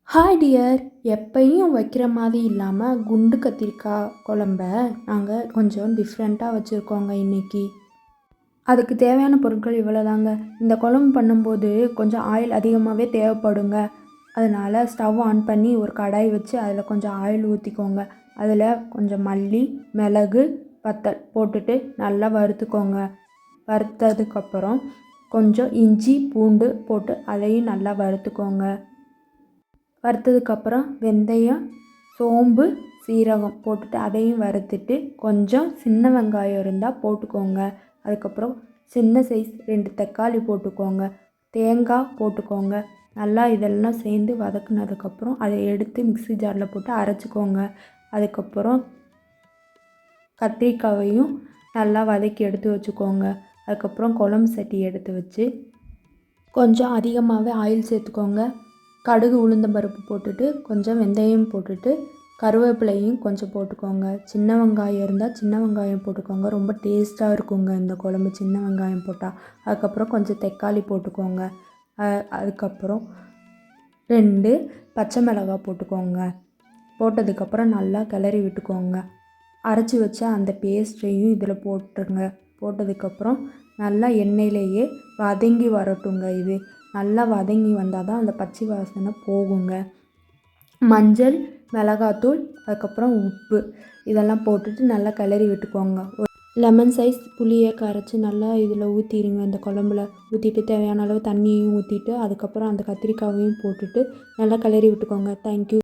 Hi dear. எப்பயும் வைக்கிற மாதிரி இல்லாமல் குண்டு கத்திரிக்காய் குழம்ப நாங்கள் கொஞ்சம் டிஃப்ரெண்ட்டாக வச்சுருக்கோங்க இன்றைக்கி. அதுக்கு தேவையான பொருட்கள் இவ்வளோதாங்க. இந்த குழம்பு பண்ணும்போது கொஞ்சம் ஆயில் அதிகமாகவே தேவைப்படுங்க. அதனால் ஸ்டவ் ஆன் பண்ணி ஒரு கடாய் வச்சு அதில் கொஞ்சம் ஆயில் ஊற்றிக்கோங்க. அதில் கொஞ்சம் மல்லி, மிளகு, வத்தல் போட்டுட்டு நல்லா வறுத்துக்கோங்க. வறுத்ததுக்கப்புறம் கொஞ்சம் இஞ்சி, பூண்டு போட்டு அதையும் நல்லா வறுத்துக்கோங்க. வறுத்ததுக்கப்புறம் வெந்தயம், சோம்பு, சீரகம் போட்டுட்டு அதையும் வறுத்துட்டு கொஞ்சம் சின்ன வெங்காயம் இருந்தால் போட்டுக்கோங்க. அதுக்கப்புறம் சின்ன சைஸ் 2 தக்காளி போட்டுக்கோங்க. தேங்காய் போட்டுக்கோங்க. நல்லா இதெல்லாம் சேர்ந்து வதக்குனதுக்கப்புறம் அதை எடுத்து மிக்ஸி ஜாரில் போட்டு அரைச்சிக்கோங்க. அதுக்கப்புறம் கத்திரிக்காயையும் நல்லா வதக்கி எடுத்து வச்சுக்கோங்க. அதுக்கப்புறம் குழம்பு சட்டி எடுத்து வச்சு கொஞ்சம் அதிகமாகவே ஆயில் சேர்த்துக்கோங்க. கடுகு, உளுந்தம்பருப்பு போட்டுட்டு கொஞ்சம் வெந்தயம் போட்டுட்டு கருவேப்பிலையும் கொஞ்சம் போட்டுக்கோங்க. சின்ன வெங்காயம் இருந்தால் சின்ன வெங்காயம் போட்டுக்கோங்க. ரொம்ப டேஸ்ட்டாக இருக்குங்க இந்த குழம்பு சின்ன வெங்காயம் போட்டால். அதுக்கப்புறம் கொஞ்சம் தக்காளி போட்டுக்கோங்க. அதுக்கப்புறம் 2 பச்சை மிளகாய் போட்டுக்கோங்க. போட்டதுக்கப்புறம் நல்லா கிளறி விட்டுக்கோங்க. அரைச்சி வச்ச அந்த பேஸ்ட்டையும் இதில் போட்டுருங்க. போட்டதுக்கப்புறம் நல்லா எண்ணெயிலேயே வதங்கி வரட்டுங்க. இது நல்லா வதங்கி வந்தால் தான் அந்த பச்சை வாசனை போகுங்க. மஞ்சள், மிளகாத்தூள், அதுக்கப்புறம் உப்பு இதெல்லாம் போட்டுட்டு நல்லா கிளறி விட்டுக்கோங்க. லெமன் சைஸ் புளியை கரைச்சி நல்லா இதில் ஊற்றிடுங்க. இந்த குழம்புல ஊற்றிட்டு தேவையான அளவு தண்ணியையும் ஊற்றிட்டு அதுக்கப்புறம் அந்த கத்திரிக்காயையும் போட்டுட்டு நல்லா கிளறி விட்டுக்கோங்க. தேங்க்யூ.